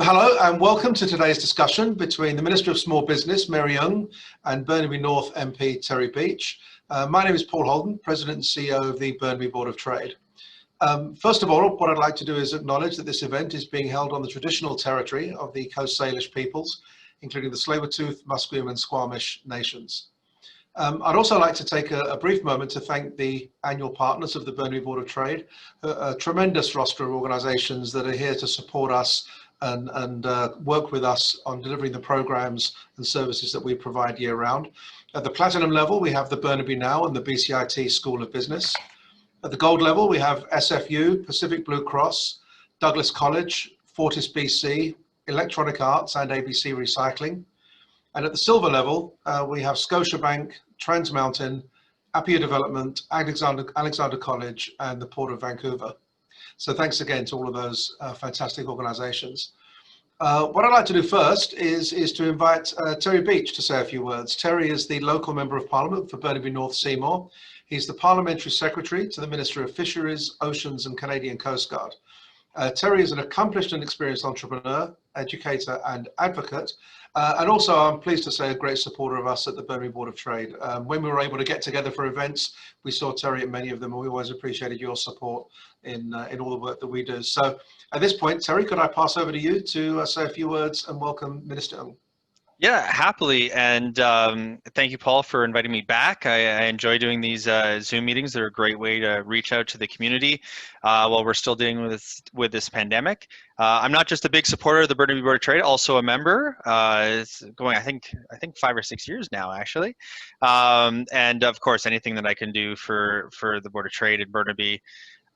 Hello and welcome to today's discussion between the Minister of Small Business, Mary Young, and Burnaby North MP, Terry Beech. My name is Paul Holden, President and CEO of the Burnaby Board of Trade. First of all, what I'd like to do is acknowledge that this event is being held on the traditional territory of the Coast Salish peoples, including the Tsleil-Waututh, Musqueam and Squamish nations. I'd also like to take a brief moment to thank the annual partners of the Burnaby Board of Trade, a tremendous roster of organisations that are here to support us and work with us on delivering the programs and services that we provide year round. At the platinum level, we have the Burnaby Now and the BCIT School of Business. At the gold level, we have SFU, Pacific Blue Cross, Douglas College, Fortis BC, Electronic Arts and ABC Recycling. And at the silver level, we have Scotiabank, Trans Mountain, Appia Development, Alexander College and the Port of Vancouver. So thanks again to all of those fantastic organisations. What I'd like to do first is to invite Terry Beech to say a few words. Terry is the local Member of Parliament for Burnaby North Seymour. He's the Parliamentary Secretary to the Minister of Fisheries, Oceans and Canadian Coast Guard. Terry is an accomplished and experienced entrepreneur, educator and advocate. And also, I'm pleased to say, a great supporter of us at the Burnaby Board of Trade. When we were able to get together for events, we saw Terry at many of them, and we always appreciated your support in all the work that we do. So at this point, Terry, could I pass over to you to say a few words and welcome Minister Young? Yeah, happily. And thank you, Paul, for inviting me back. I enjoy doing these Zoom meetings. They're a great way to reach out to the community while we're still dealing with this pandemic. I'm not just a big supporter of the Burnaby Board of Trade, also a member. It's going, I think 5 or 6 years now, actually. And of course, anything that I can do for the Board of Trade in Burnaby,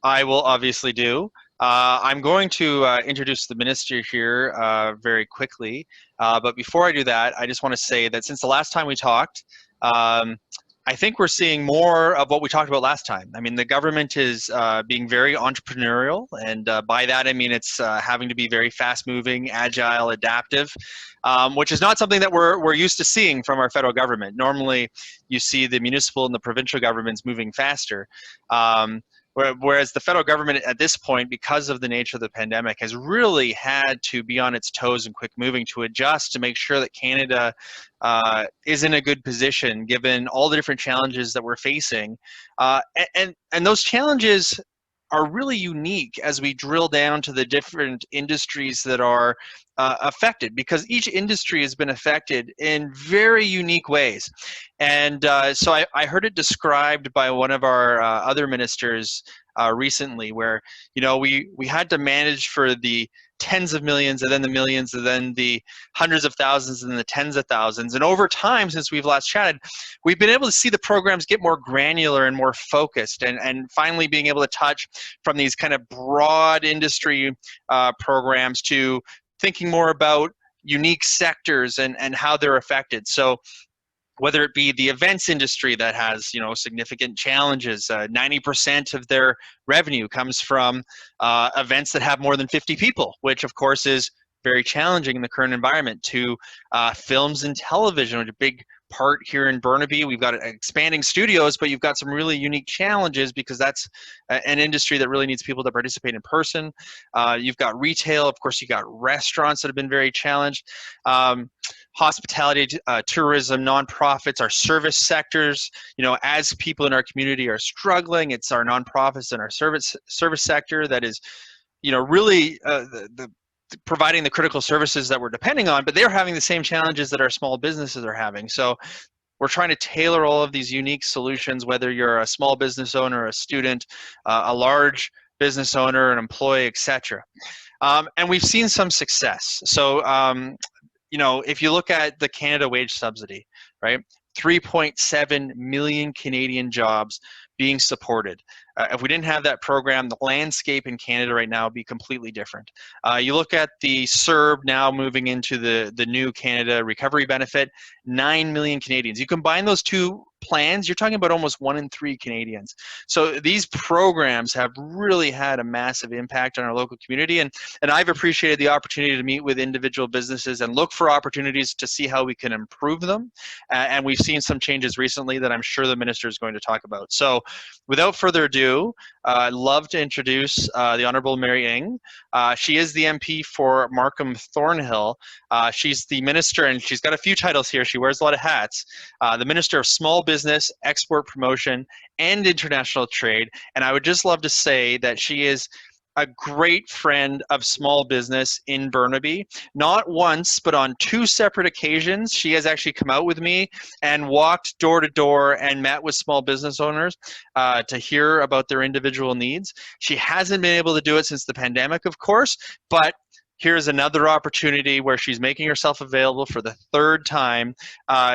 I will obviously do. I'm going to introduce the minister here very quickly, but before I do that, I just want to say that since the last time we talked, I think we're seeing more of what we talked about last time. I mean, the government is being very entrepreneurial, and by that I mean it's having to be very fast-moving, agile, adaptive, which is not something that we're used to seeing from our federal government. Normally, you see the municipal and the provincial governments moving faster. Whereas the federal government at this point, because of the nature of the pandemic, has really had to be on its toes and quick moving to adjust to make sure that Canada is in a good position given all the different challenges that we're facing. And those challenges are really unique as we drill down to the different industries that are affected, because each industry has been affected in very unique ways. And so I heard it described by one of our other ministers recently, where, you know, we had to manage for the tens of millions and then the millions and then the hundreds of thousands and the tens of thousands. And over time, since we've last chatted, we've been able to see the programs get more granular and more focused, and finally being able to touch from these kind of broad industry programs to thinking more about unique sectors and how they're affected. So whether it be the events industry that has, you know, significant challenges, 90% of their revenue comes from events that have more than 50 people, which of course is very challenging in the current environment, to films and television, which is a big part here in Burnaby. We've got expanding studios, but you've got some really unique challenges because that's an industry that really needs people to participate in person. You've got retail, of course, you've got restaurants that have been very challenged. Hospitality, tourism, nonprofits, our service sectors. You know, as people in our community are struggling, it's our nonprofits and our service sector that is, you know, really providing the critical services that we're depending on, but they're having the same challenges that our small businesses are having. So we're trying to tailor all of these unique solutions, whether you're a small business owner, a student, a large business owner, an employee, etc. And we've seen some success. So, you know, if you look at the Canada Wage Subsidy, right, 3.7 million Canadian jobs being supported. If we didn't have that program, the landscape in Canada right now would be completely different. You look at the CERB now moving into the new Canada Recovery Benefit, 9 million Canadians. You combine those two plans, you're talking about almost 1 in 3 Canadians. So these programs have really had a massive impact on our local community, and I've appreciated the opportunity to meet with individual businesses and look for opportunities to see how we can improve them. And we've seen some changes recently that I'm sure the minister is going to talk about. So, without further ado, I'd love to introduce the Honourable Mary Ng. She is the MP for Markham Thornhill. She's the Minister, and she's got a few titles here. She wears a lot of hats. The Minister of Small Business, Export Promotion, and International Trade. And I would just love to say that she is a great friend of small business in Burnaby. Not once, but on 2 separate occasions, she has actually come out with me and walked door to door and met with small business owners to hear about their individual needs. She hasn't been able to do it since the pandemic, of course, but here's another opportunity where she's making herself available for the 3rd time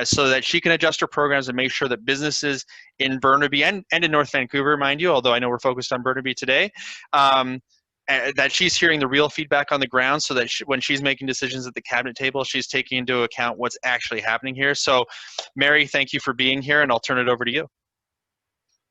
so that she can adjust her programs and make sure that businesses in Burnaby and in North Vancouver, mind you, although I know we're focused on Burnaby today, that she's hearing the real feedback on the ground, so that when she's making decisions at the cabinet table, she's taking into account what's actually happening here. So, Mary, thank you for being here, and I'll turn it over to you.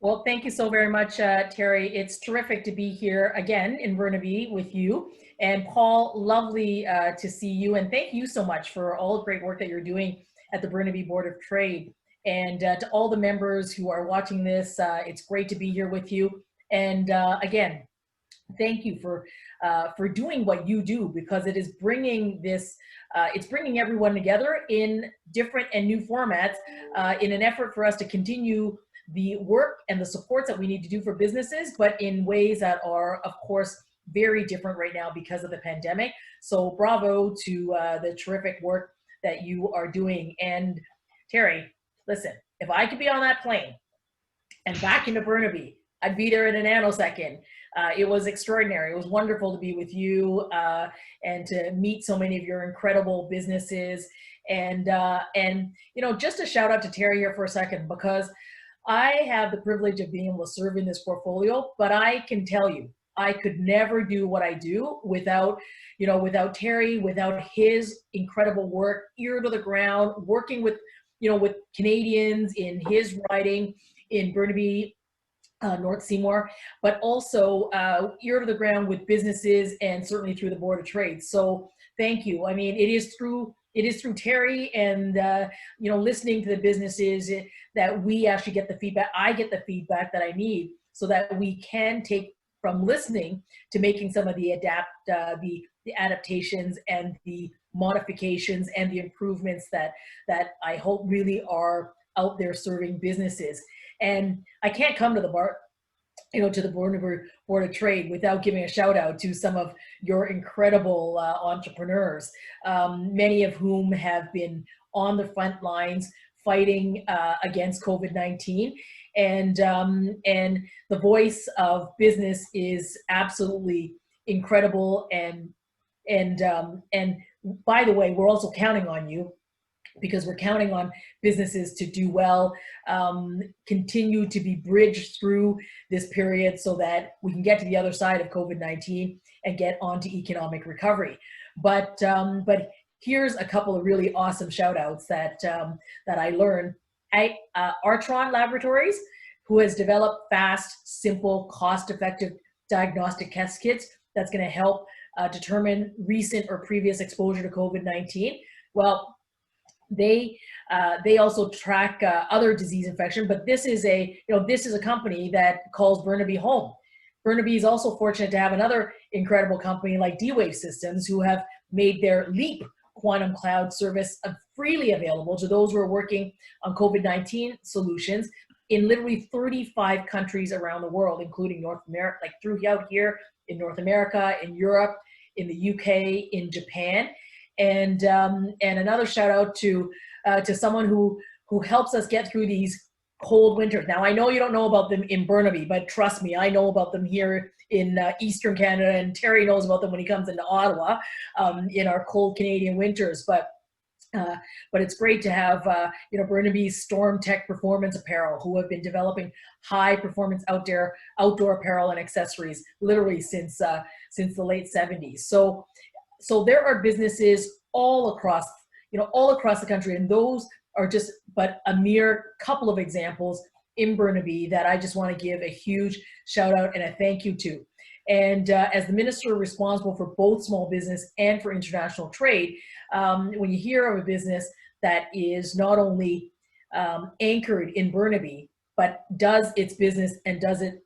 Well, thank you so very much, Terry. It's terrific to be here again in Burnaby with you. And Paul, lovely to see you. And thank you so much for all the great work that you're doing at the Burnaby Board of Trade. And to all the members who are watching this, it's great to be here with you. And again, thank you for doing what you do, because it is bringing this, it's bringing everyone together in different and new formats in an effort for us to continue the work and the supports that we need to do for businesses, but in ways that are, of course, very different right now because of the pandemic. So bravo to the terrific work that you are doing. And Terry, listen, if I could be on that plane and back into Burnaby, I'd be there in a nanosecond. It was extraordinary. It was wonderful to be with you and to meet so many of your incredible businesses. And you know, just a shout out to Terry here for a second, because I have the privilege of being able to serve in this portfolio, but I can tell you, I could never do what I do without, you know, without Terry, without his incredible work, ear to the ground, working with, you know, with Canadians in his riding in Burnaby, North Seymour, but also ear to the ground with businesses and certainly through the Board of Trade. So thank you. I mean, it is through Terry and you know, listening to the businesses that we actually get the feedback. I get the feedback that I need so that we can take from listening to making some of the adaptations and the modifications and the improvements that I hope really are out there serving businesses. And I can't come to the bar, you know, to the Burnaby Board of Trade without giving a shout out to some of your incredible entrepreneurs, many of whom have been on the front lines fighting against COVID-19. And the voice of business is absolutely incredible. And by the way, we're also counting on you, because we're counting on businesses to do well, continue to be bridged through this period so that we can get to the other side of COVID-19 and get onto economic recovery. But here's a couple of really awesome shout outs that I learned. Artron Laboratories, who has developed fast, simple, cost-effective diagnostic test kits that's going to help determine recent or previous exposure to COVID-19. Well, they also track other disease infection, but this is a company that calls Burnaby home. Burnaby is also fortunate to have another incredible company like D-Wave Systems, who have made their LEAP quantum cloud service freely available to those who are working on COVID-19 solutions in literally 35 countries around the world, including North America, like throughout here in North America, in Europe, in the UK, in Japan. And another shout out to someone who helps us get through these cold winters. Now, I know you don't know about them in Burnaby, but trust me, I know about them here in Eastern Canada, and Terry knows about them when he comes into Ottawa in our cold Canadian winters. But it's great to have you know, Burnaby's Storm Tech Performance Apparel, who have been developing high performance outdoor apparel and accessories literally since the late 70s. So there are businesses all across the country, and those are just but a mere couple of examples in Burnaby that I just want to give a huge shout out and a thank you to. And as the minister responsible for both small business and for international trade, when you hear of a business that is not only anchored in Burnaby, but does its business and does it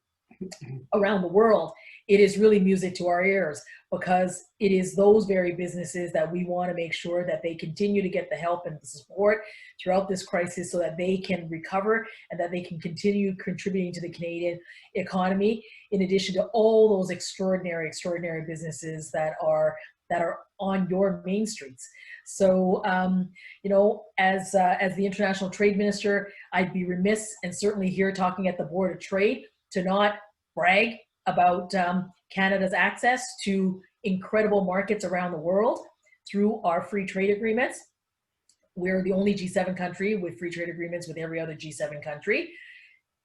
around the world, it is really music to our ears, because it is those very businesses that we want to make sure that they continue to get the help and the support throughout this crisis so that they can recover and that they can continue contributing to the Canadian economy, in addition to all those extraordinary businesses that are on your main streets. So, you know, as the International Trade Minister, I'd be remiss, and certainly here talking at the Board of Trade, to not brag about Canada's access to incredible markets around the world through our free trade agreements. We're the only G7 country with free trade agreements with every other G7 country.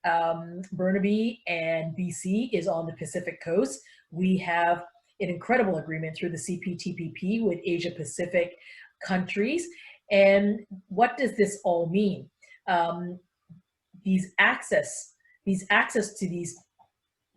Burnaby and BC is on the Pacific coast. We have an incredible agreement through the CPTPP with Asia Pacific countries. And what does this all mean? These access to these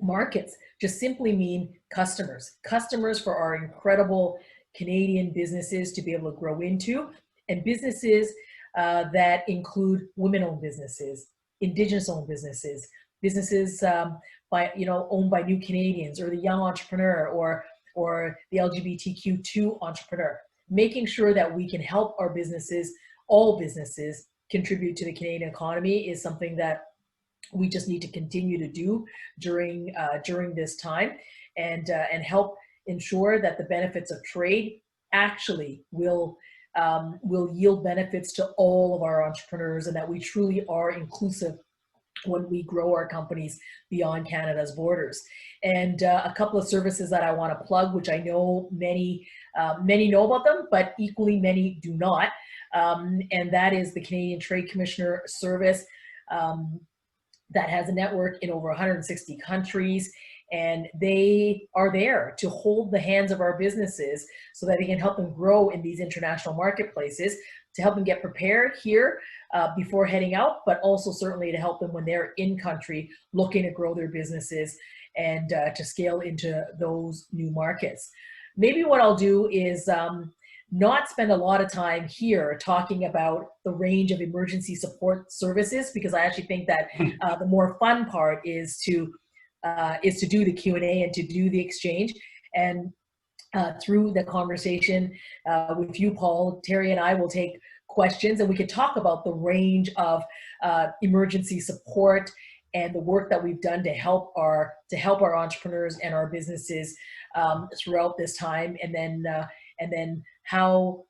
markets just simply mean customers for our incredible Canadian businesses to be able to grow into, and businesses that include women-owned businesses, Indigenous-owned businesses, businesses owned by new Canadians, or the young entrepreneur, or the LGBTQ2 entrepreneur. Making sure that we can help our businesses, all businesses, contribute to the Canadian economy is something that we just need to continue to do during this time, and help ensure that the benefits of trade actually will yield benefits to all of our entrepreneurs, and that we truly are inclusive when we grow our companies beyond Canada's borders. And a couple of services that I want to plug, which I know many know about them, but equally many do not, and that is the Canadian Trade Commissioner Service, that has a network in over 160 countries, and they are there to hold the hands of our businesses so that they can help them grow in these international marketplaces, to help them get prepared here before heading out, but also certainly to help them when they're in country looking to grow their businesses and to scale into those new markets. Maybe what I'll do is not spend a lot of time here talking about the range of emergency support services, because I actually think that the more fun part is to do the Q&A and to do the exchange. And through the conversation with you, Paul, Terry and I will take questions, and we can talk about the range of emergency support and the work that we've done to help our entrepreneurs and our businesses throughout this time, and then how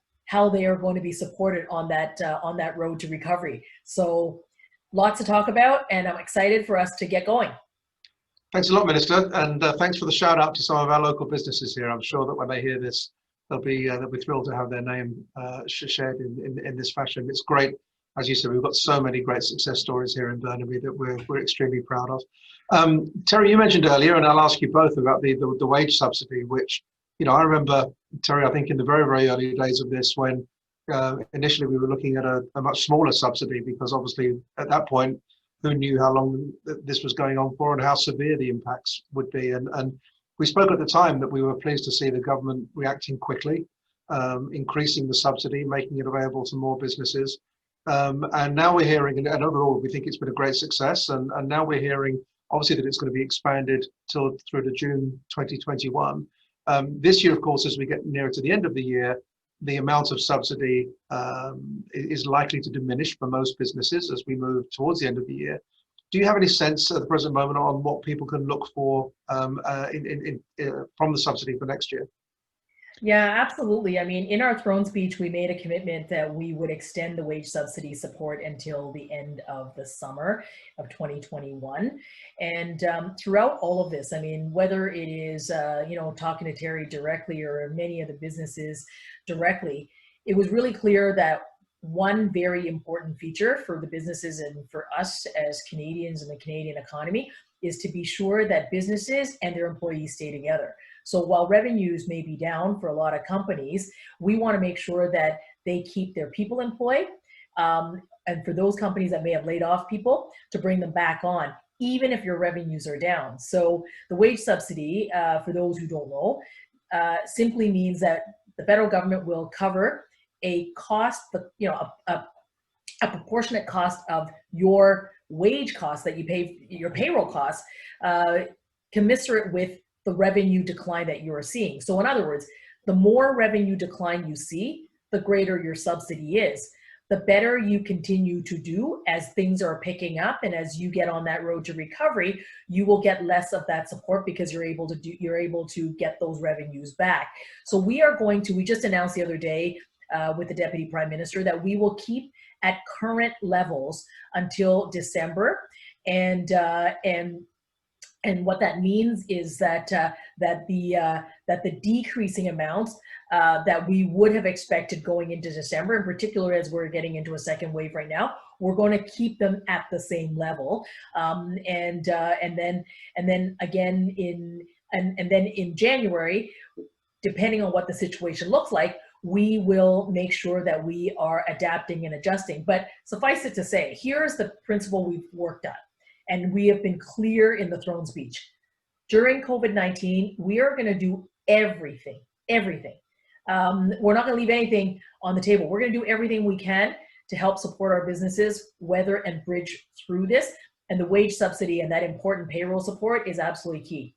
they are going to be supported on that road to recovery. So lots to talk about, and I'm excited for us to get going. Thanks a lot, Minister, and thanks for the shout out to some of our local businesses here. I'm sure that when they hear this, they'll be thrilled to have their name shared in this fashion. It's great, as you said. We've got so many great success stories here in Burnaby that we're extremely proud of. Terry, you mentioned earlier, and I'll ask you both about the wage subsidy, which, you know, I remember, Terry, I think in the very, very early days of this, when initially we were looking at a much smaller subsidy, because obviously at that point, who knew how long this was going on for and how severe the impacts would be. And we spoke at the time that we were pleased to see the government reacting quickly, increasing the subsidy, making it available to more businesses. And now we're hearing, and overall, we think it's been a great success. And now we're hearing, obviously, that it's going to be expanded through to June 2021. This year, of course, as we get nearer to the end of the year, the amount of subsidy is likely to diminish for most businesses as we move towards the end of the year. Do you have any sense at the present moment on what people can look for from the subsidy for next year? Yeah, absolutely. I mean, in our throne speech, we made a commitment that we would extend the wage subsidy support until the end of the summer of 2021. And throughout all of this, I mean, whether it is, talking to Terry directly or many of the businesses directly, it was really clear that one very important feature for the businesses and for us as Canadians and the Canadian economy is to be sure that businesses and their employees stay together. So while revenues may be down for a lot of companies, we want to make sure that they keep their people employed. And for those companies that may have laid off people, to bring them back on, even if your revenues are down. So the wage subsidy, for those who don't know, simply means that the federal government will cover a cost, a proportionate cost of your wage costs that you pay, your payroll costs, commensurate with the revenue decline that you are seeing. So in other words, the more revenue decline you see, the greater your subsidy is. The better you continue to do as things are picking up and as you get on that road to recovery, you will get less of that support because you're able to get those revenues back. So we just announced the other day with the Deputy Prime Minister that we will keep at current levels until December, and what that means is that the decreasing amounts that we would have expected going into December, in particular as we're getting into a second wave right now, we're going to keep them at the same level, and then again in January, depending on what the situation looks like, we will make sure that we are adapting and adjusting. But suffice it to say, here's the principle we've worked on, and we have been clear in the throne speech. During COVID-19, we are going to do everything. We're not going to leave anything on the table. We're going to do everything we can to help support our businesses, weather and bridge through this. And the wage subsidy and that important payroll support is absolutely key.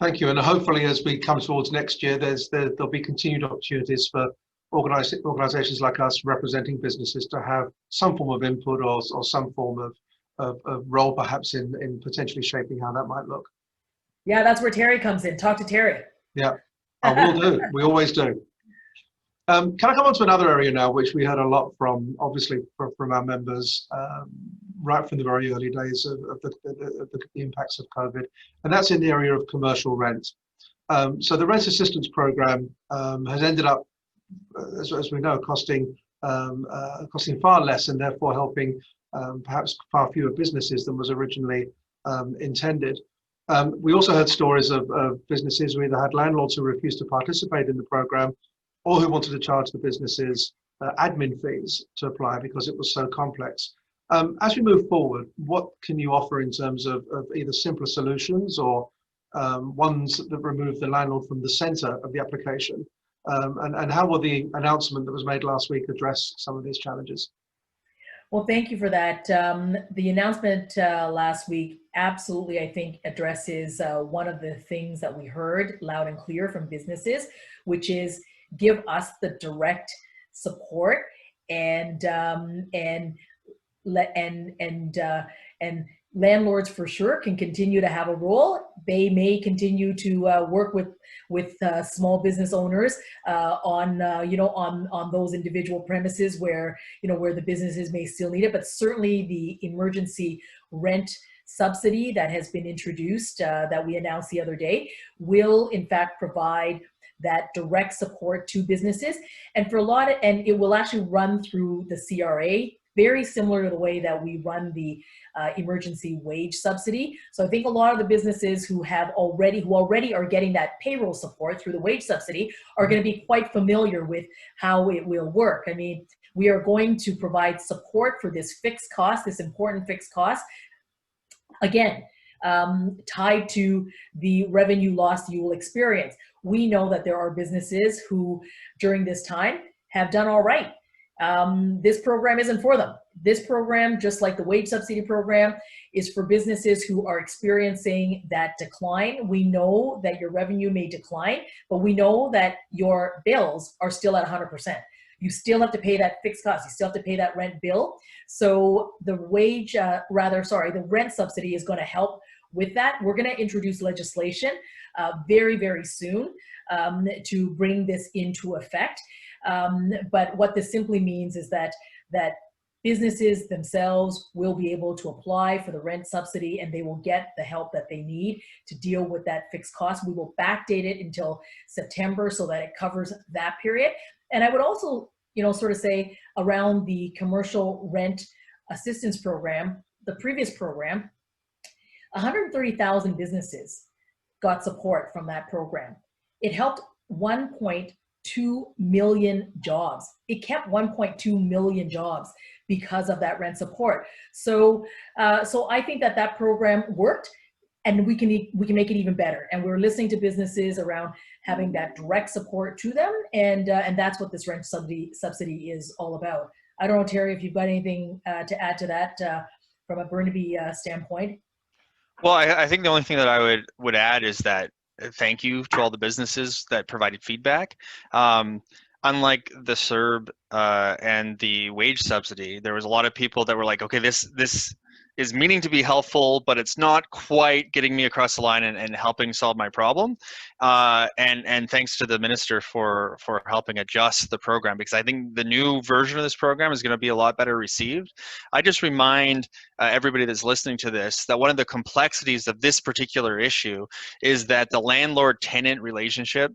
Thank you. And hopefully as we come towards next year, there'll be continued opportunities for organizations like us representing businesses to have some form of input or some form of role perhaps in potentially shaping how that might look. Yeah, that's where Terry comes in. Talk to Terry. Yeah, I will do. We always do. Can I come on to another area now, which we heard a lot from, obviously, from our members right from the very early days of the impacts of COVID, and that's in the area of commercial rent. So the rent assistance program has ended up, as we know, costing far less and therefore helping perhaps far fewer businesses than was originally intended. We also heard stories of businesses who either had landlords who refused to participate in the program or who wanted to charge the businesses admin fees to apply because it was so complex. As we move forward, what can you offer in terms of either simpler solutions or ones that remove the landlord from the center of the application? And how will the announcement that was made last week address some of these challenges? Well, thank you for that. The announcement last week absolutely, I think, addresses one of the things that we heard loud and clear from businesses, which is give us the direct support and landlords for sure can continue to have a role. They may continue to work with small business owners on those individual premises where the businesses may still need it. But certainly the emergency rent subsidy that has been introduced that we announced the other day will in fact provide that direct support to businesses, and it will actually run through the CRA, very similar to the way that we run the emergency wage subsidy. So I think a lot of the businesses who already are getting that payroll support through the wage subsidy are going to be quite familiar with how it will work. I mean, we are going to provide support for this fixed cost, this important fixed cost, again, tied to the revenue loss you will experience. We know that there are businesses who during this time have done all right. This program isn't for them. This program, just like the wage subsidy program, is for businesses who are experiencing that decline. We know that your revenue may decline, but we know that your bills are still at 100%. You still have to pay that fixed cost. You still have to pay that rent bill. So the the rent subsidy is going to help with that. We're going to introduce legislation very, very soon to bring this into effect. But what this simply means is that businesses themselves will be able to apply for the rent subsidy and they will get the help that they need to deal with that fixed cost. We will backdate it until September so that it covers that period. And I would also, sort of say around the commercial rent assistance program, the previous program, 130,000 businesses got support from that program. It helped 1.2 million jobs. It kept 1.2 million jobs because of that rent support. So I think that program worked, and we can make it even better. And we're listening to businesses around having that direct support to them, and that's what this rent subsidy is all about. I don't know, Terry, if you've got anything to add to that from a Burnaby standpoint. Well, I think the only thing that I would add is that thank you to all the businesses that provided feedback. Unlike the CERB and the wage subsidy, there was a lot of people that were like, okay, this is meaning to be helpful, but it's not quite getting me across the line and helping solve my problem. And thanks to the minister for helping adjust the program, because I think the new version of this program is going to be a lot better received. I just remind everybody that's listening to this that one of the complexities of this particular issue is that the landlord-tenant relationship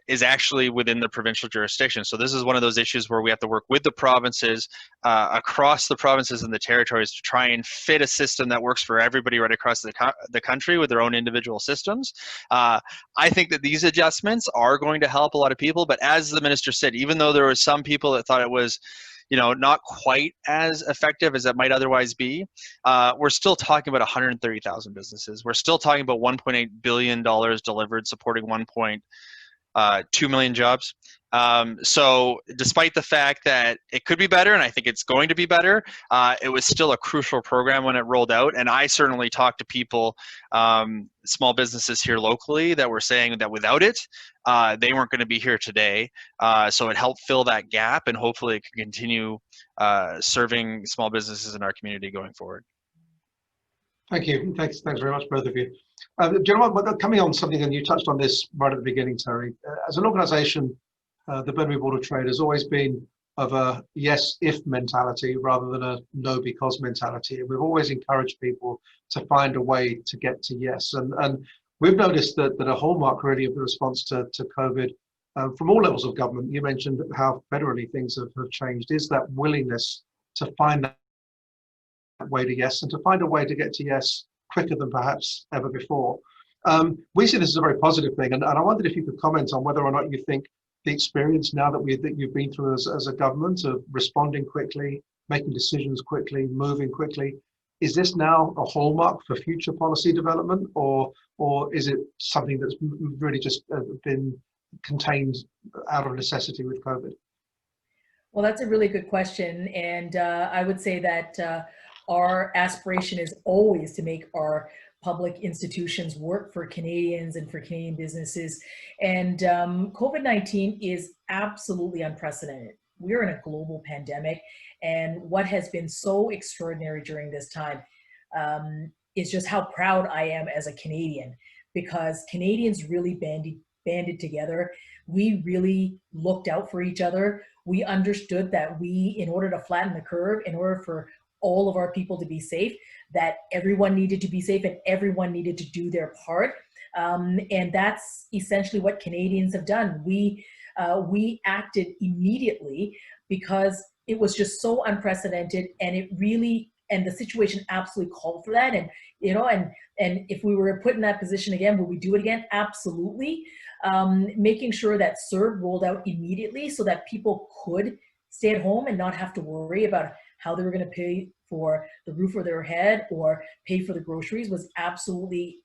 is actually within the provincial jurisdiction. So this is one of those issues where we have to work with the provinces, across the provinces and the territories, to try and fit a system that works for everybody right across the country with their own individual systems. I think that these adjustments are going to help a lot of people, but as the minister said, even though there were some people that thought it was not quite as effective as it might otherwise be, we're still talking about 130,000 businesses. We're still talking about $1.8 billion delivered, supporting 1.2 million jobs. So despite the fact that it could be better, and I think it's going to be better, it was still a crucial program when it rolled out. And I certainly talked to people, small businesses here locally, that were saying that without it, they weren't going to be here today. So it helped fill that gap, and hopefully it can continue serving small businesses in our community going forward. Thank you. Thanks very much, both of you. Gentlemen, coming on something, and you touched on this right at the beginning, Terry. As an organisation, the Burnaby Board of Trade has always been of a yes if mentality rather than a no because mentality. We've always encouraged people to find a way to get to yes. And we've noticed that a hallmark really of the response to COVID from all levels of government, you mentioned how federally things have changed, is that willingness to find that way to yes, and to find a way to get to yes quicker than perhaps ever before. We see this as a very positive thing, and I wondered if you could comment on whether or not you think the experience now that you've been through as a government of responding quickly, making decisions quickly, moving quickly, is this now a hallmark for future policy development, or is it something that's really just been contained out of necessity with COVID? Well, that's a really good question, and I would say that our aspiration is always to make our public institutions work for Canadians and for Canadian businesses. And COVID-19 is absolutely unprecedented. We're in a global pandemic, and what has been so extraordinary during this time is just how proud I am as a Canadian, because Canadians really banded together. We really looked out for each other. We understood that in order to flatten the curve, in order for all of our people to be safe, that everyone needed to be safe and everyone needed to do their part. And that's essentially what Canadians have done. We acted immediately because it was just so unprecedented, and the situation absolutely called for that. And, and if we were put in that position again, would we do it again? Absolutely. Making sure that CERB rolled out immediately so that people could stay at home and not have to worry about how they were going to pay for the roof over their head or pay for the groceries was absolutely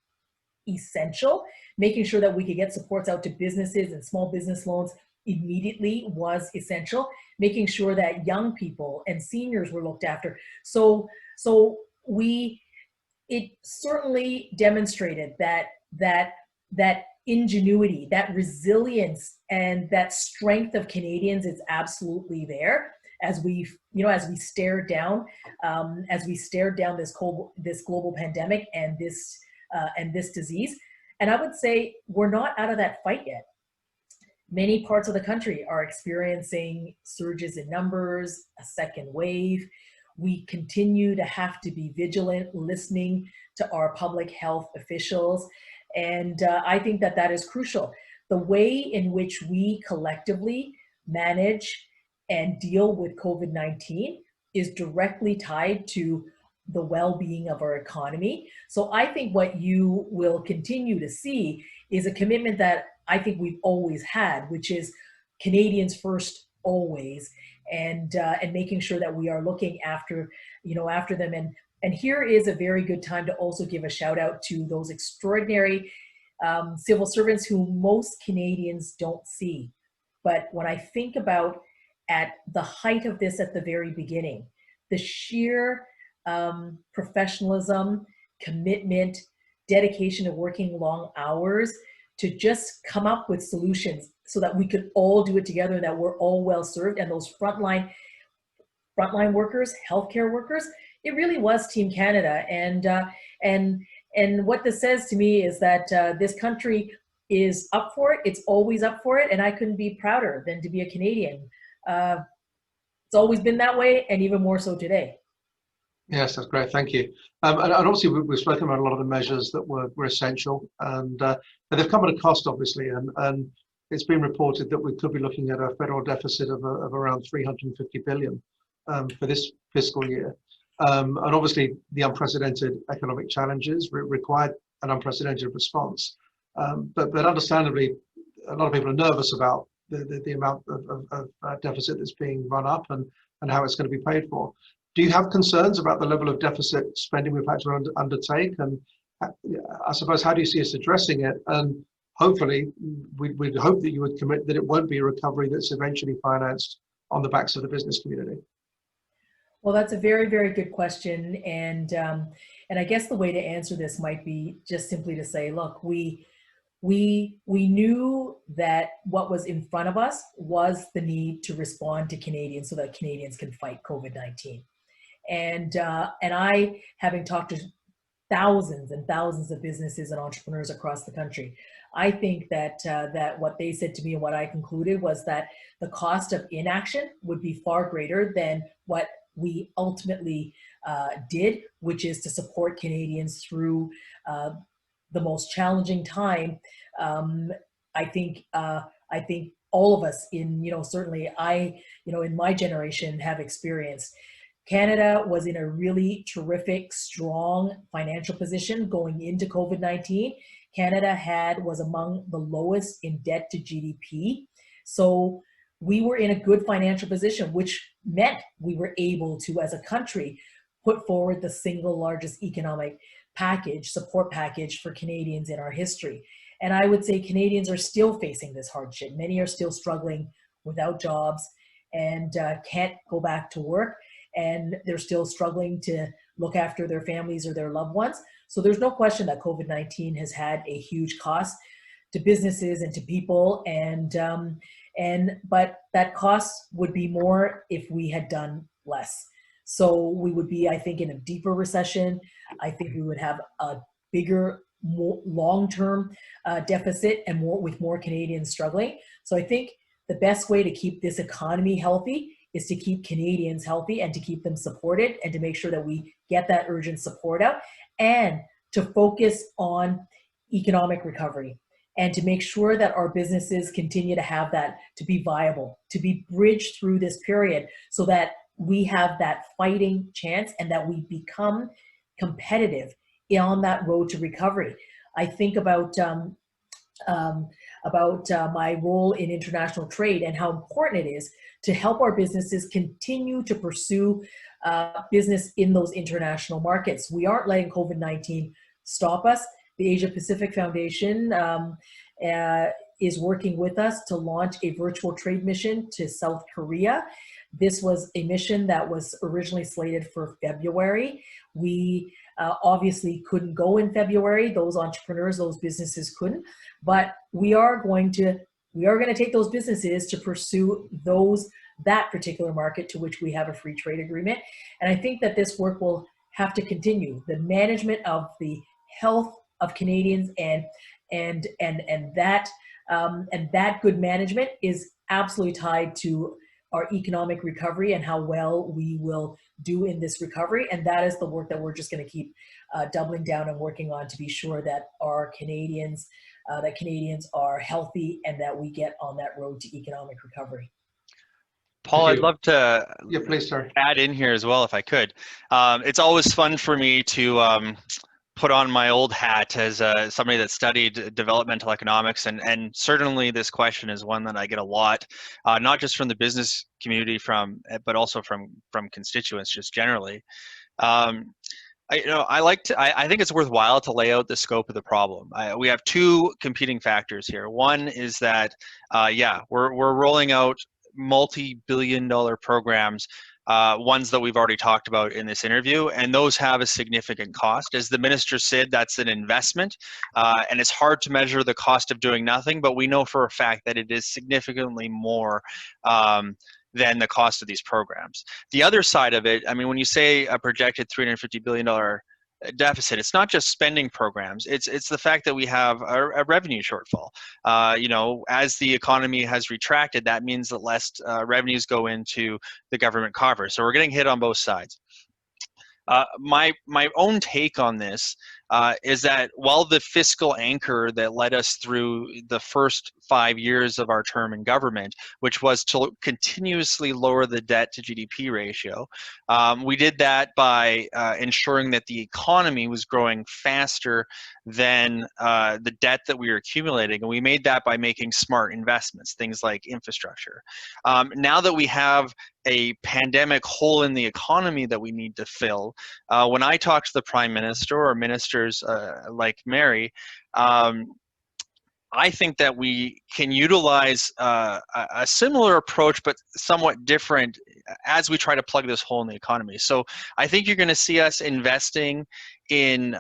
essential. Making sure that we could get supports out to businesses and small business loans immediately was essential. Making sure that young people and seniors were looked after. So it certainly demonstrated that ingenuity, that resilience, and that strength of Canadians is absolutely there as we stare down this global pandemic and this disease. And I would say we're not out of that fight yet. Many parts of the country are experiencing surges in numbers, a second wave. We continue to have to be vigilant, listening to our public health officials. And I think that is crucial. The way in which we collectively manage and deal with COVID-19 is directly tied to the well-being of our economy. So I think what you will continue to see is a commitment that I think we've always had, which is Canadians first always, and making sure that we are looking after them. And here is a very good time to also give a shout out to those extraordinary civil servants who most Canadians don't see. But when I think about at the height of this at the very beginning, the sheer professionalism, commitment, dedication to working long hours to just come up with solutions so that we could all do it together, that we're all well served. And those frontline workers, healthcare workers, it really was Team Canada. And what this says to me is that this country is up for it. It's always up for it. And I couldn't be prouder than to be a Canadian. It's always been that way, and even more so today. Yes, that's great. Thank you. And obviously, we've spoken about a lot of the measures that were essential, and they've come at a cost, obviously. And it's been reported that we could be looking at a federal deficit of around 350 billion for this fiscal year. And obviously, the unprecedented economic challenges required an unprecedented response. But understandably, a lot of people are nervous about the amount of deficit that's being run up and how it's going to be paid for. Do you have concerns about the level of deficit spending we've had to undertake? And I suppose, how do you see us addressing it? And hopefully, we'd hope that you would commit that it won't be a recovery that's eventually financed on the backs of the business community. Well, that's a very, very good question. And I guess the way to answer this might be just simply to say, look, we knew that what was in front of us was the need to respond to Canadians so that Canadians can fight COVID-19. And I, having talked to thousands and thousands of businesses and entrepreneurs across the country, I think that what they said to me and what I concluded was that the cost of inaction would be far greater than what we ultimately did, which is to support Canadians through the most challenging time. I think all of us certainly in my generation have experienced. Canada was in a really terrific, strong financial position going into COVID-19. Canada was among the lowest in debt to GDP. So we were in a good financial position, which meant we were able to, as a country, put forward the single largest economic support package for Canadians in our history. And I would say Canadians are still facing this hardship. Many are still struggling without jobs and can't go back to work. And they're still struggling to look after their families or their loved ones. So there's no question that COVID-19 has had a huge cost to businesses and to people. But that cost would be more if we had done less. So we would be, I think, in a deeper recession. I think we would have a bigger, more long-term deficit and with more Canadians struggling. So I think the best way to keep this economy healthy is to keep Canadians healthy and to keep them supported and to make sure that we get that urgent support out and to focus on economic recovery and to make sure that our businesses continue to have that, to be viable, to be bridged through this period so that we have that fighting chance and that we become competitive on that road to recovery. I think about my role in international trade and how important it is to help our businesses continue to pursue business in those international markets. We aren't letting COVID-19 stop us. The Asia Pacific Foundation is working with us to launch a virtual trade mission to South Korea. This was a mission that was originally slated for February. We obviously couldn't go in February. Those entrepreneurs, those businesses couldn't, but we are going to take those businesses to pursue that particular market to which we have a free trade agreement. And I think that this work will have to continue. The management of the health of Canadians and that good management is absolutely tied to our economic recovery and how well we will do in this recovery. And that is the work that we're just going to keep doubling down and working on to be sure that Canadians are healthy and that we get on that road to economic recovery. Paul, I'd love to please, sir. Add in here as well if I could. It's always fun for me to put on my old hat as somebody that studied developmental economics, and certainly this question is one that I get a lot, not just from the business community, but also from constituents just generally. I think it's worthwhile to lay out the scope of the problem. We have two competing factors here. One is that we're rolling out multi-billion-dollar programs, ones that we've already talked about in this interview, and those have a significant cost. As the minister said, that's an investment, and it's hard to measure the cost of doing nothing, but we know for a fact that it is significantly more than the cost of these programs. The other side of it, I mean, when you say a projected $350 billion deficit, it's not just spending programs, it's the fact that we have a revenue shortfall. You know, as the economy has retracted, that means that less revenues go into the government coffers. So we're getting hit on both sides. My own take on this is that while the fiscal anchor that led us through the first 5 years of our term in government, which was to continuously lower the debt to GDP ratio, we did that by ensuring that the economy was growing faster than the debt that we were accumulating, and we made that by making smart investments, things like infrastructure. Now that we have a pandemic hole in the economy that we need to fill, when I talk to the Prime Minister or ministers like Mary, I think that we can utilize a similar approach, but somewhat different, as we try to plug this hole in the economy. So I think you're going to see us investing in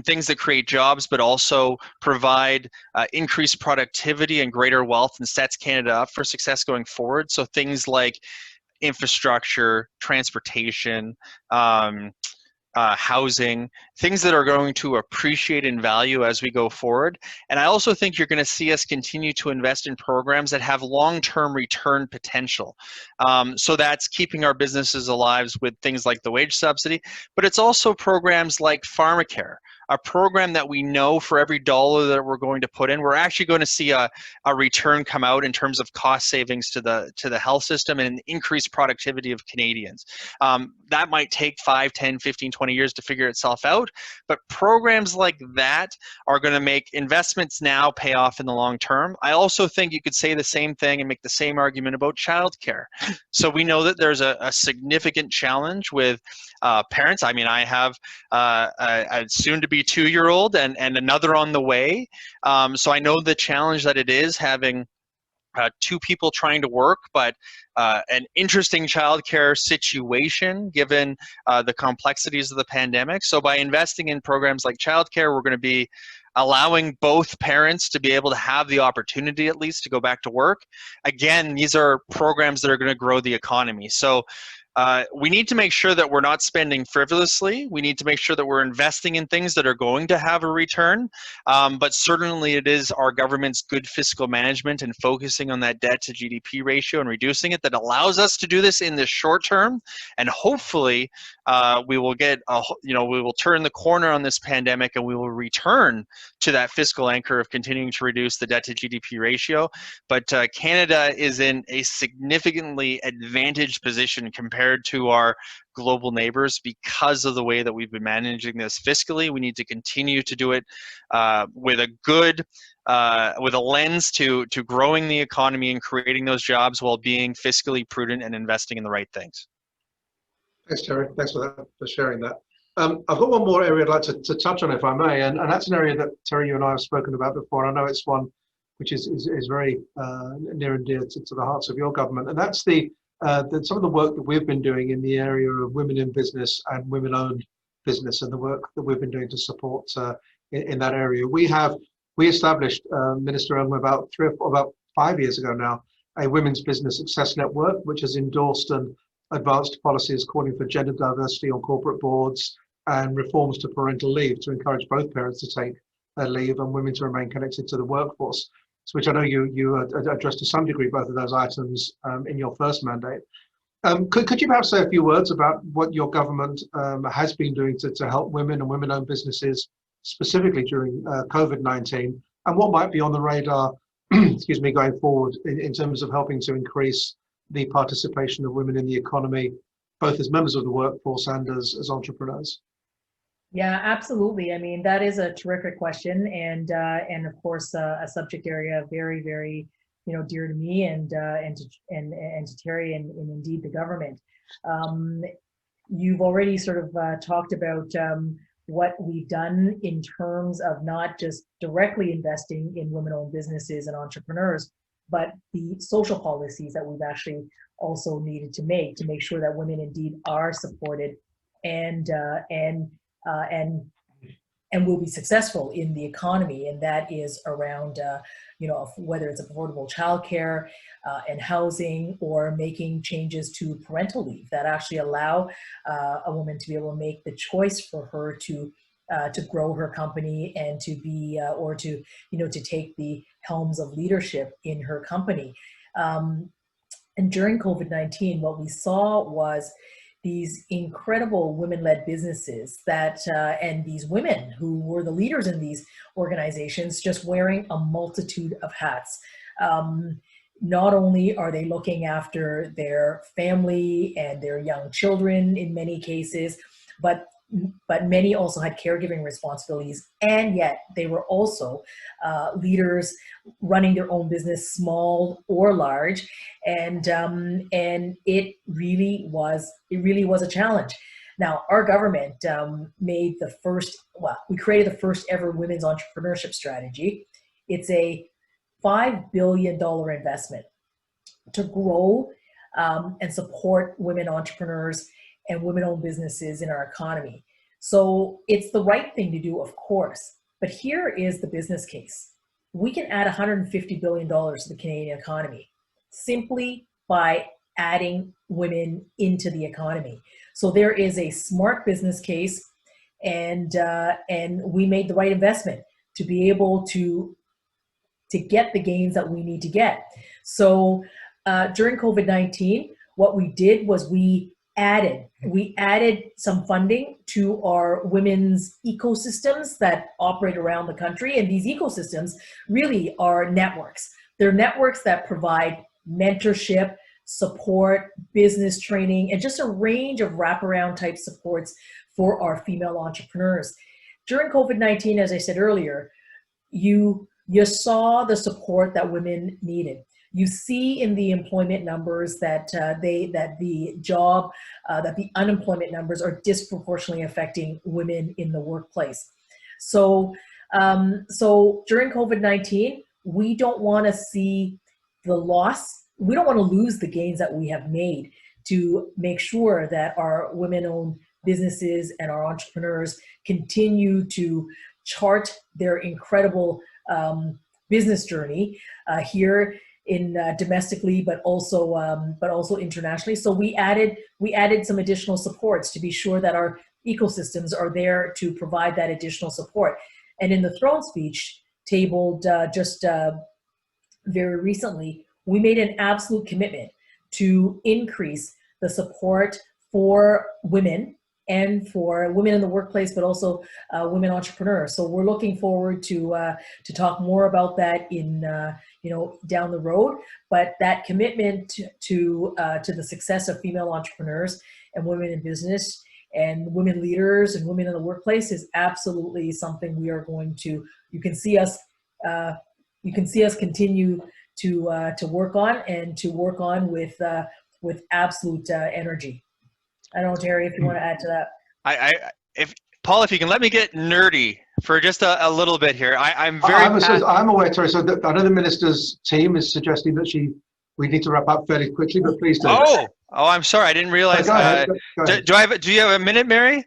things that create jobs, but also provide increased productivity and greater wealth, and sets Canada up for success going forward. So things like infrastructure, transportation, housing, things that are going to appreciate in value as we go forward. And I also think you're going to see us continue to invest in programs that have long-term return potential. So that's keeping our businesses alive with things like the wage subsidy, but it's also programs like pharmacare, a program that we know for every dollar that we're going to put in, we're actually going to see a return come out in terms of cost savings to the health system and increased productivity of Canadians. That might take 5, 10, 15, 20 years to figure itself out, but programs like that are going to make investments now pay off in the long term. I also think you could say the same thing and make the same argument about childcare. So we know that there's a significant challenge with parents. I mean, I have a soon-to-be 2-year-old and another on the way. So I know the challenge that it is having 2 people trying to work, but an interesting childcare situation given the complexities of the pandemic. So by investing in programs like childcare, we're going to be allowing both parents to be able to have the opportunity at least to go back to work. Again, these are programs that are going to grow the economy. So we need to make sure that we're not spending frivolously. We need to make sure that we're investing in things that are going to have a return. But certainly it is our government's good fiscal management and focusing on that debt to GDP ratio and reducing it that allows us to do this in the short term. And hopefully we will get, we will turn the corner on this pandemic and we will return to that fiscal anchor of continuing to reduce the debt to GDP ratio. But Canada is in a significantly advantaged position compared to our global neighbors because of the way that we've been managing this fiscally. We need to continue to do it with a good, with a lens to growing the economy and creating those jobs while being fiscally prudent and investing in the right things. Thanks, Terry. Thanks for sharing that. I've got one more area I'd like to touch on, if I may, and that's an area that, Terry, you and I have spoken about before. I know it's one which is very near and dear to the hearts of your government, and that's some of the work that we've been doing in the area of women in business and women-owned business, and the work that we've been doing to support in that area. We established, Minister Ung, about 5 years ago now, a women's business success network, which has endorsed and advanced policies calling for gender diversity on corporate boards and reforms to parental leave to encourage both parents to take leave and women to remain connected to the workforce, which I know you addressed to some degree both of those items in your first mandate. Could you perhaps say a few words about what your government has been doing to help women and women-owned businesses specifically during COVID-19, and what might be on the radar excuse me, going forward in terms of helping to increase the participation of women in the economy, both as members of the workforce and as entrepreneurs? Yeah, absolutely. I mean, that is a terrific question, and of course a subject area very, very dear to me and to Terry and indeed the government. You've already sort of talked about what we've done in terms of not just directly investing in women-owned businesses and entrepreneurs, but the social policies that we've actually also needed to make sure that women indeed are supported and will be successful in the economy, and that is around, whether it's affordable childcare and housing, or making changes to parental leave that actually allow a woman to be able to make the choice for her to grow her company and to be, to take the helms of leadership in her company. And during COVID-19, what we saw was these incredible women-led businesses and these women who were the leaders in these organizations, just wearing a multitude of hats. Not only are they looking after their family and their young children in many cases, but many also had caregiving responsibilities, and yet they were also leaders running their own business, small or large, and it really was a challenge. Now, our government we created the first ever women's entrepreneurship strategy. It's a $5 billion investment to grow and support women entrepreneurs and women-owned businesses in our economy. So it's the right thing to do, of course, but here is the business case. We can add $150 billion to the Canadian economy simply by adding women into the economy. So there is a smart business case, and we made the right investment to be able to get the gains that we need to get. So during COVID-19, what we did was we added some funding to our women's ecosystems that operate around the country. And these ecosystems really are networks. They're networks that provide mentorship, support, business training, and just a range of wraparound type supports for our female entrepreneurs. During COVID-19, as I said earlier, you saw the support that women needed. You see in the employment numbers that the unemployment numbers are disproportionately affecting women in the workplace. So during COVID-19, we don't want to see the loss. We don't want to lose the gains that we have made to make sure that our women-owned businesses and our entrepreneurs continue to chart their incredible business journey here in domestically, but also internationally. So we added some additional supports to be sure that our ecosystems are there to provide that additional support. And in the throne speech tabled just very recently, we made an absolute commitment to increase the support for women and for women in the workplace, but also women entrepreneurs. So we're looking forward to talk more about that in down the road. But that commitment to the success of female entrepreneurs and women in business and women leaders and women in the workplace is absolutely something we are going to. You can see us continue to work on, and to work on with absolute energy. I don't know, Terry, if you want to add to that. If Paul, if you can let me get nerdy for just a little bit here. I'm aware, Terry. So I know the minister's team is suggesting that we need to wrap up fairly quickly, but please do. Oh, I'm sorry, I didn't realize. Go ahead. Do you have a minute, Mary?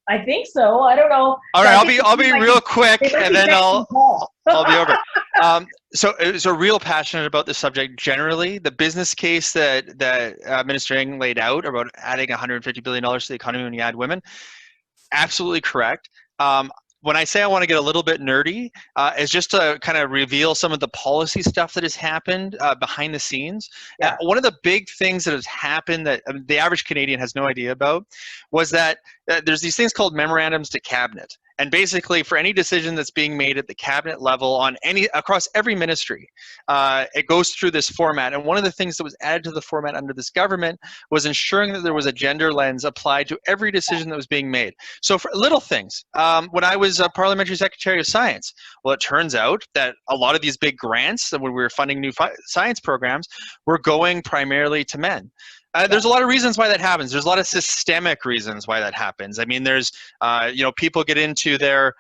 I think so. I don't know. All right, I'll be real quick, and then I'll be over. So real passionate about this subject generally. The business case that Minister Ng laid out about adding $150 billion to the economy when you add women, absolutely correct. When I say I want to get a little bit nerdy, is just to kind of reveal some of the policy stuff that has happened behind the scenes. Yeah. One of the big things that has happened that the average Canadian has no idea about was that there's these things called memorandums to cabinet. And basically, for any decision that's being made at the cabinet level across every ministry, it goes through this format. And one of the things that was added to the format under this government was ensuring that there was a gender lens applied to every decision that was being made. So for little things, when I was Parliamentary Secretary of Science, well, it turns out that a lot of these big grants, when we were funding new science programs, were going primarily to men. There's a lot of reasons why that happens. There's a lot of systemic reasons why that happens. I mean, there's, people get into their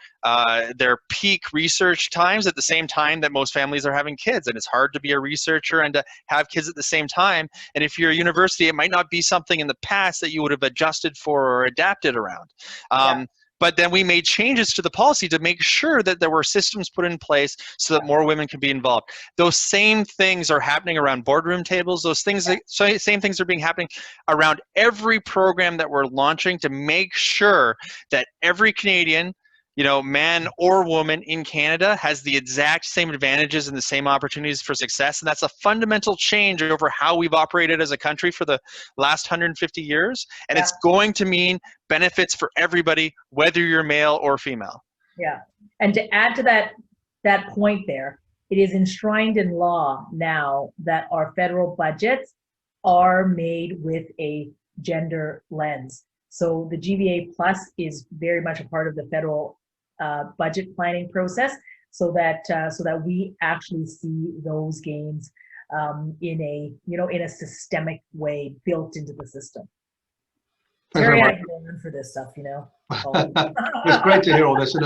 peak research times at the same time that most families are having kids, and it's hard to be a researcher and to have kids at the same time. And if you're a university, it might not be something in the past that you would have adjusted for or adapted around. But then we made changes to the policy to make sure that there were systems put in place so that more women can be involved. Those same things are happening around boardroom tables. Those things, same things are happening around every program that we're launching to make sure that every Canadian, man or woman in Canada has the exact same advantages and the same opportunities for success. And that's a fundamental change over how we've operated as a country for the last 150 years. And it's going to mean benefits for everybody, whether you're male or female. Yeah. And to add to that point there, it is enshrined in law now that our federal budgets are made with a gender lens. So the GVA Plus is very much a part of the federal budget planning process, so that we actually see those gains in a systemic way built into the system. Very admirable for this stuff, It's great to hear all this, and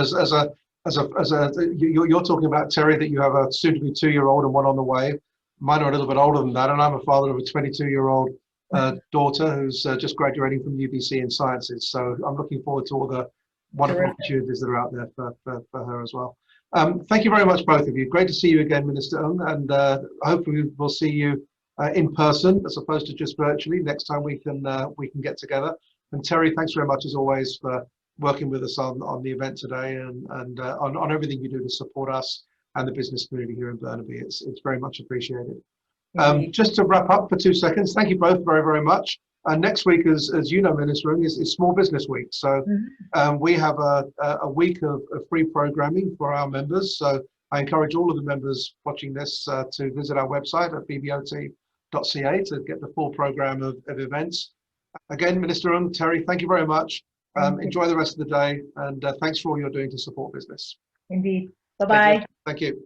you're talking about, Terry, that you have a soon-to-be 2-year-old and one on the way. Mine are a little bit older than that, and I'm a father of a 22-year-old daughter who's just graduating from UBC in sciences. So I'm looking forward to all the wonderful opportunities that are out there for her as well. Thank you very much, both of you. Great to see you again, Minister Ung, and hopefully we'll see you in person as opposed to just virtually next time we can get together. And Terry, thanks very much as always for working with us on the event today and on everything you do to support us and the business community here in Burnaby. It's very much appreciated. Just to wrap up for 2 seconds, thank you both very, very much. Next week, as you know, Minister Ung, is Small Business Week. So we have a week of free programming for our members. So I encourage all of the members watching this to visit our website at bbot.ca to get the full program of events. Again, Minister Ung, Terry, thank you very much. Enjoy the rest of the day, and thanks for all you're doing to support business. Indeed. Bye-bye. Thank you.